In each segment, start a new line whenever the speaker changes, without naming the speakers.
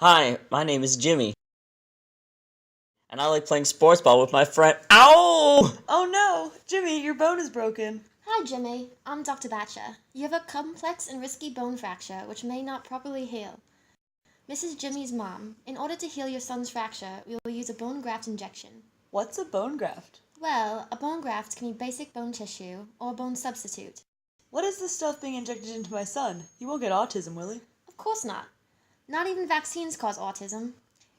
Hi, my name is Jimmy, and I like playing sports ball with my friend. Ow!
Oh no! Jimmy, your bone is broken.
Hi, Jimmy. I'm Dr. Batcher. You have a complex and risky bone fracture which may not properly heal. Mrs. Jimmy's mom, in order to heal your son's fracture, we will use a bone graft injection.
What's a bone graft?
Well, a bone graft can be basic bone tissue or a bone substitute.
What is this stuff being injected into my son? He won't get autism, will he?
Of course not. Not even vaccines cause autism.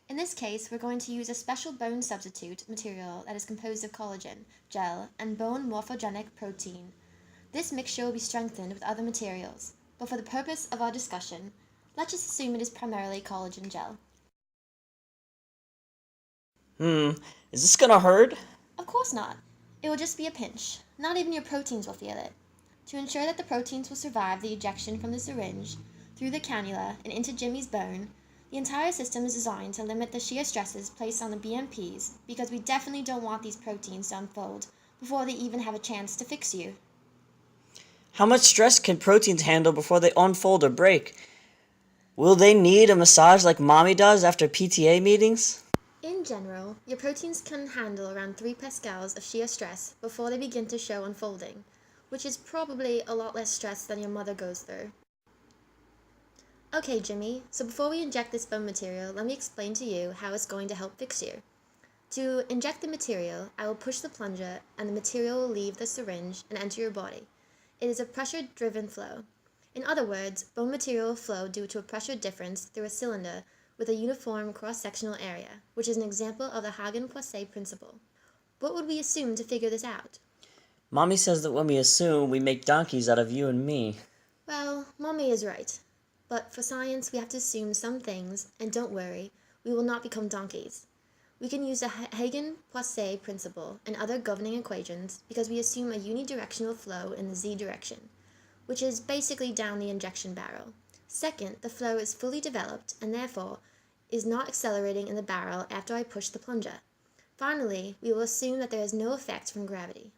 In this case, we're going to use a special bone substitute material that is composed of collagen, gel, and bone morphogenic protein. This mixture will be strengthened with other materials, but for the purpose of our discussion, let's just assume it is primarily collagen gel.
Is this gonna hurt?
Of course not. It will just be a pinch. Not even your proteins will feel it. To ensure that the proteins will survive the ejection from the syringe, through the cannula, and into Jimmy's bone, the entire system is designed to limit the shear stresses placed on the BMPs because we definitely don't want these proteins to unfold before they even have a chance to fix you.
How much stress can proteins handle before they unfold or break? Will they need a massage like mommy does after PTA meetings?
In general, your proteins can handle around 3 pascals of shear stress before they begin to show unfolding, which is probably a lot less stress than your mother goes through. Okay, Jimmy, so before we inject this bone material, let me explain to you how it's going to help fix you. To inject the material, I will push the plunger and the material will leave the syringe and enter your body. It is a pressure-driven flow. In other words, bone material will flow due to a pressure difference through a cylinder with a uniform cross-sectional area, which is an example of the Hagen-Poiseuille principle. What would we assume to figure this out?
Mommy says that when we assume, we make donkeys out of you and me.
Well, Mommy is right. But for science, we have to assume some things, and don't worry, we will not become donkeys. We can use the Hagen-Poiseuille principle and other governing equations because we assume a unidirectional flow in the z direction, which is basically down the injection barrel. Second, the flow is fully developed and therefore is not accelerating in the barrel after I push the plunger. Finally, we will assume that there is no effect from gravity.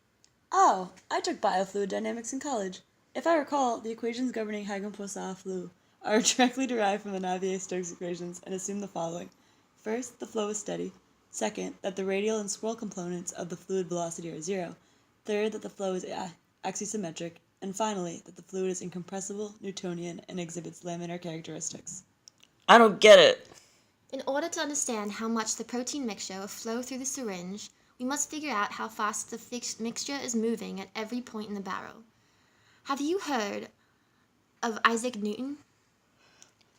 Oh, I took biofluid dynamics in college. If I recall, the equations governing Hagen-Poiseuille flow are directly derived from the Navier-Stokes equations and assume the following. First, the flow is steady. Second, that the radial and swirl components of the fluid velocity are zero. Third, that the flow is axisymmetric. And finally, that the fluid is incompressible, Newtonian, and exhibits laminar characteristics.
I don't get it.
In order to understand how much the protein mixture will flow through the syringe, we must figure out how fast the mixture is moving at every point in the barrel. Have you heard of Isaac Newton?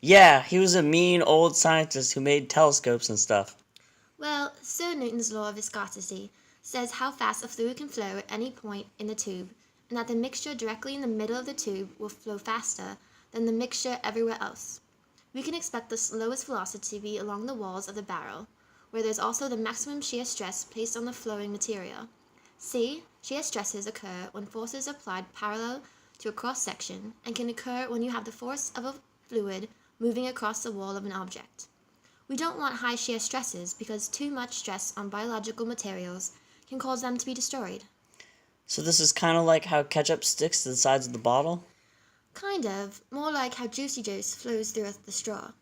Yeah, he was a mean old scientist who made telescopes and stuff.
Well, Sir Newton's law of viscosity says how fast a fluid can flow at any point in the tube, and that the mixture directly in the middle of the tube will flow faster than the mixture everywhere else. We can expect the lowest velocity to be along the walls of the barrel, where there's also the maximum shear stress placed on the flowing material. See, shear stresses occur when forces are applied parallel to a cross-section and can occur when you have the force of a fluid moving across the wall of an object. We don't want high shear stresses because too much stress on biological materials can cause them to be destroyed.
So this is kind of like how ketchup sticks to the sides of the bottle?
Kind of, more like how juicy juice flows through the straw.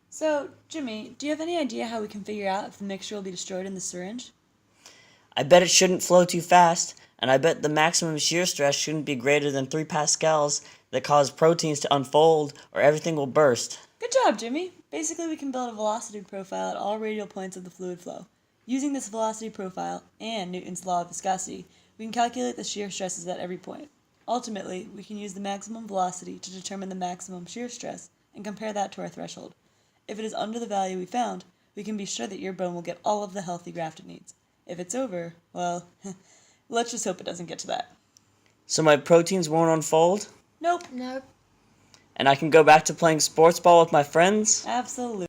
So, Jimmy, do you have any idea how we can figure out if the mixture will be destroyed in the syringe?
I bet it shouldn't flow too fast, and I bet the maximum shear stress shouldn't be greater than 3 pascals that cause proteins to unfold, or everything will burst.
Good job, Jimmy! Basically, we can build a velocity profile at all radial points of the fluid flow. Using this velocity profile and Newton's law of viscosity, we can calculate the shear stresses at every point. Ultimately, we can use the maximum velocity to determine the maximum shear stress and compare that to our threshold. If it is under the value we found, we can be sure that your bone will get all of the healthy graft it needs. If it's over, well, let's just hope it doesn't get to that.
So my proteins won't unfold?
Nope.
Nope.
And I can go back to playing sports ball with my friends?
Absolutely.